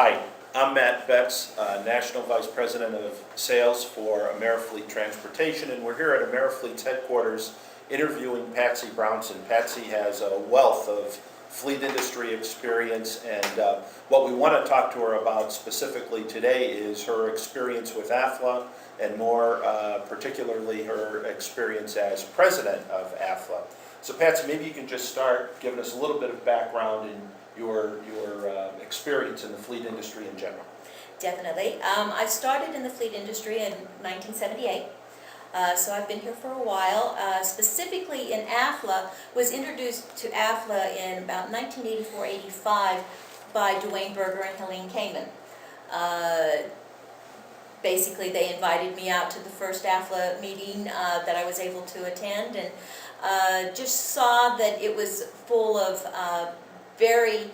Hi, I'm Matt Betz, National Vice President of Sales for AmeriFleet Transportation, and we're here at AmeriFleet's headquarters interviewing Patsy Brownson. Patsy has a wealth of fleet industry experience, and what we want to talk to her about specifically today is her experience with AFLA, and more particularly her experience as president of AFLA. So Patsy, maybe you can just start giving us a little bit of background in your experience in the fleet industry in general. Definitely. I started in the fleet industry in 1978, so I've been here for a while. Specifically in AFLA, was introduced to AFLA in about 1984-85 by Dwayne Berger and Helene Kamen. Basically, they invited me out to the first AFLA meeting that I was able to attend, and just saw that it was full of very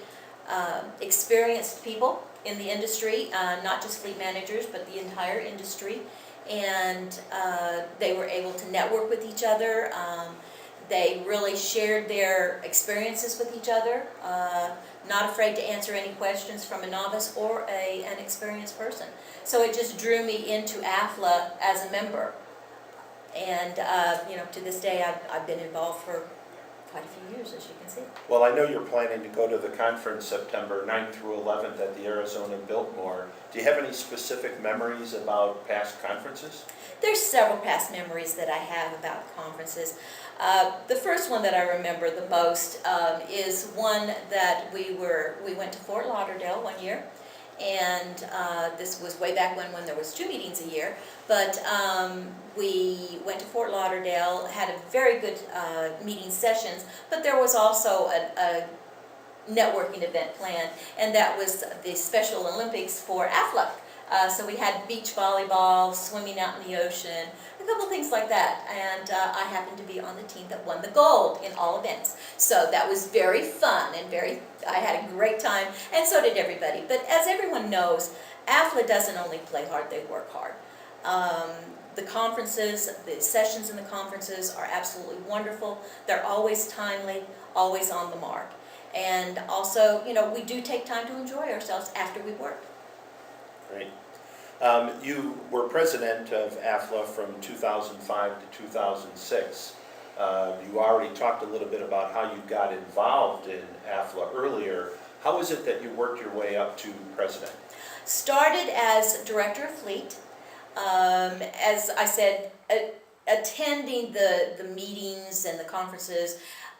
experienced people in the industry, not just fleet managers, but the entire industry. And they were able to network with each other. They really shared their experiences with each other, not afraid to answer any questions from a novice or an experienced person. So it just drew me into AFLA as a member. And to this day, I've been involved for quite a few years, as you can see. Well, I know you're planning to go to the conference September 9th through 11th at the Arizona Biltmore. Do you have any specific memories about past conferences? There's several past memories that I have about conferences. The first one that I remember the most is one that we went to Fort Lauderdale one year, and this was way back when there was 2 meetings a year, but we went to Fort Lauderdale, had a very good meeting sessions, but there was also a networking event planned, and that was the Special Olympics for AFLA. So we had beach volleyball, swimming out in the ocean, a couple things like that, and I happened to be on the team that won the gold in all events. So that was very fun and I had a great time, and so did everybody. But as everyone knows, AFLA doesn't only play hard, they work hard. The conferences, the sessions in the conferences are absolutely wonderful. They're always timely, always on the mark. And also, we do take time to enjoy ourselves after we work. Great. You were president of AFLA from 2005 to 2006. You already talked a little bit about how you got involved in AFLA earlier. How is it that you worked your way up to president? Started as director of fleet. As I said, attending the meetings and the conferences,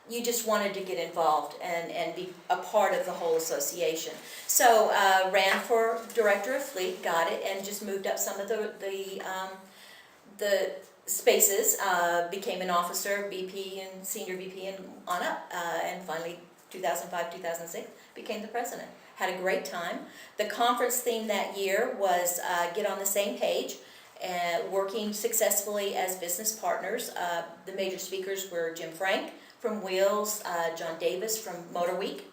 you just wanted to get involved and be a part of the whole association. So ran for director of fleet, got it, and just moved up some of the spaces, became an officer, VP and senior VP and on up, and finally 2005, 2006 became the president. Had a great time. The conference theme that year was get on the same page, and working successfully as business partners. The major speakers were Jim Frank from Wheels, John Davis from Motor Week,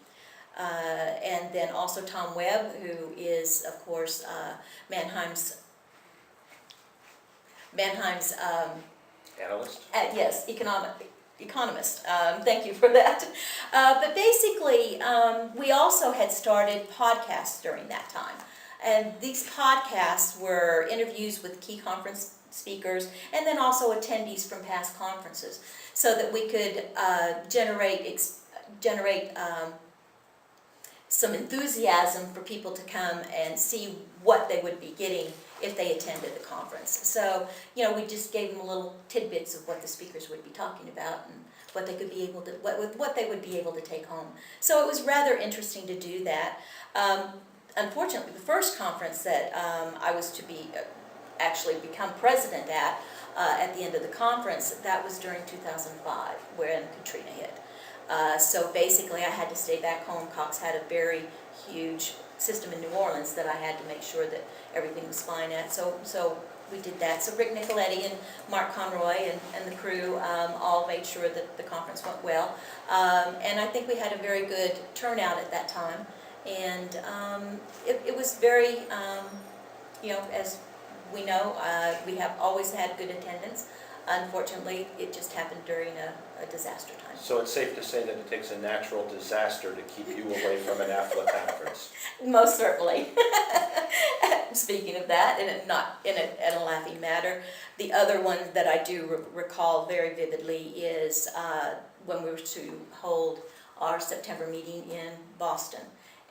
and then also Tom Webb, who is, of course, Mannheim's Analyst? Yes, economist. Thank you for that. But basically, we also had started podcasts during that time. And these podcasts were interviews with key conference speakers and then also attendees from past conferences, so that we could generate some enthusiasm for people to come and see what they would be getting if they attended the conference. So, we just gave them little tidbits of what the speakers would be talking about and what they could be able to, what they would be able to take home. So it was rather interesting to do that. Unfortunately, the first conference that I was to be actually become president at the end of the conference, that was during 2005, when Katrina hit. So basically, I had to stay back home. Cox had a very huge system in New Orleans that I had to make sure that everything was fine at. So we did that. So Rick Nicoletti and Mark Conroy and the crew all made sure that the conference went well. And I think we had a very good turnout at that time. And it was very, as we know, we have always had good attendance. Unfortunately, it just happened during a disaster time. So it's safe to say that it takes a natural disaster to keep you away from an AFLA conference. Most certainly. Speaking of that, and not in a laughing matter, the other one that I do recall very vividly is when we were to hold our September meeting in Boston.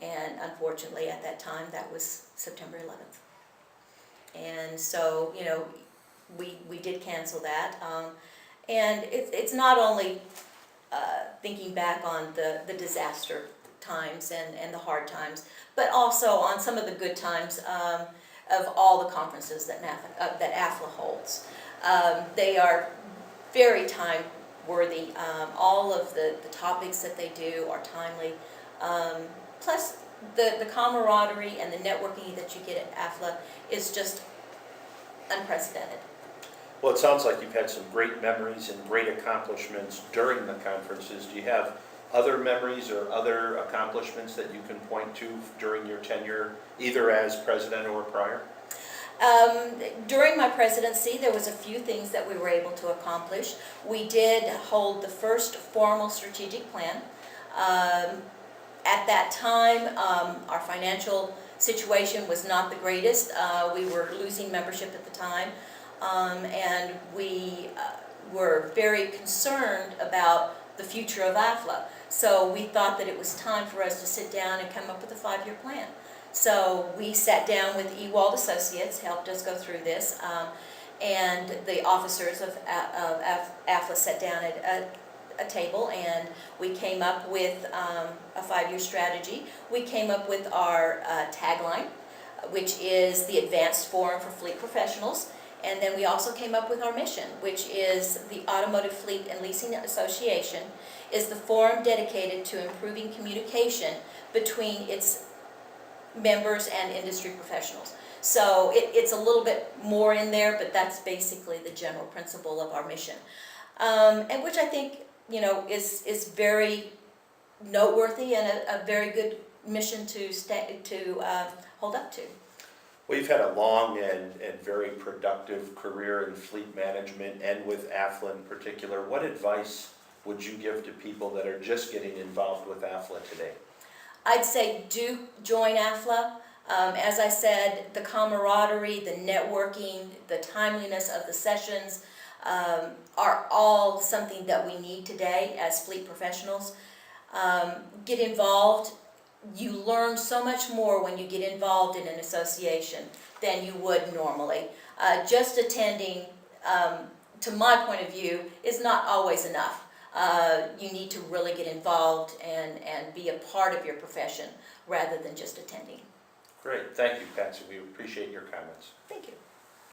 And unfortunately, at that time, that was September 11th. And so, you know, we did cancel that. And it's not only thinking back on the disaster times and the hard times, but also on some of the good times of all the conferences that AFLA holds. They are very time-worthy. All of the topics that they do are timely. Plus, the camaraderie and the networking that you get at AFLA is just unprecedented. Well, it sounds like you've had some great memories and great accomplishments during the conferences. Do you have other memories or other accomplishments that you can point to during your tenure, either as president or prior? During my presidency, there was a few things that we were able to accomplish. We did hold the first formal strategic plan. At that time, our financial situation was not the greatest. We were losing membership at the time, and we were very concerned about the future of AFLA. So we thought that it was time for us to sit down and come up with a 5-year plan. So we sat down with Ewald Associates, helped us go through this, and the officers of AFLA sat down at a table, and we came up with a 5-year strategy. We came up with our tagline, which is the Advanced Forum for Fleet Professionals, and then we also came up with our mission, which is the Automotive Fleet and Leasing Association is the forum dedicated to improving communication between its members and industry professionals. So it's a little bit more in there, but that's basically the general principle of our mission, and which I think, you know, is very noteworthy and a very good mission to hold up to. Well, you've had a long and very productive career in fleet management and with AFLA in particular. What advice would you give to people that are just getting involved with AFLA today? I'd say do join AFLA. As I said, the camaraderie, the networking, the timeliness of the sessions are all something that we need today as fleet professionals. Get involved. You learn so much more when you get involved in an association than you would normally. Just attending, to my point of view, is not always enough. You need to really get involved and be a part of your profession rather than just attending. Great. Thank you, Patsy. We appreciate your comments. Thank you.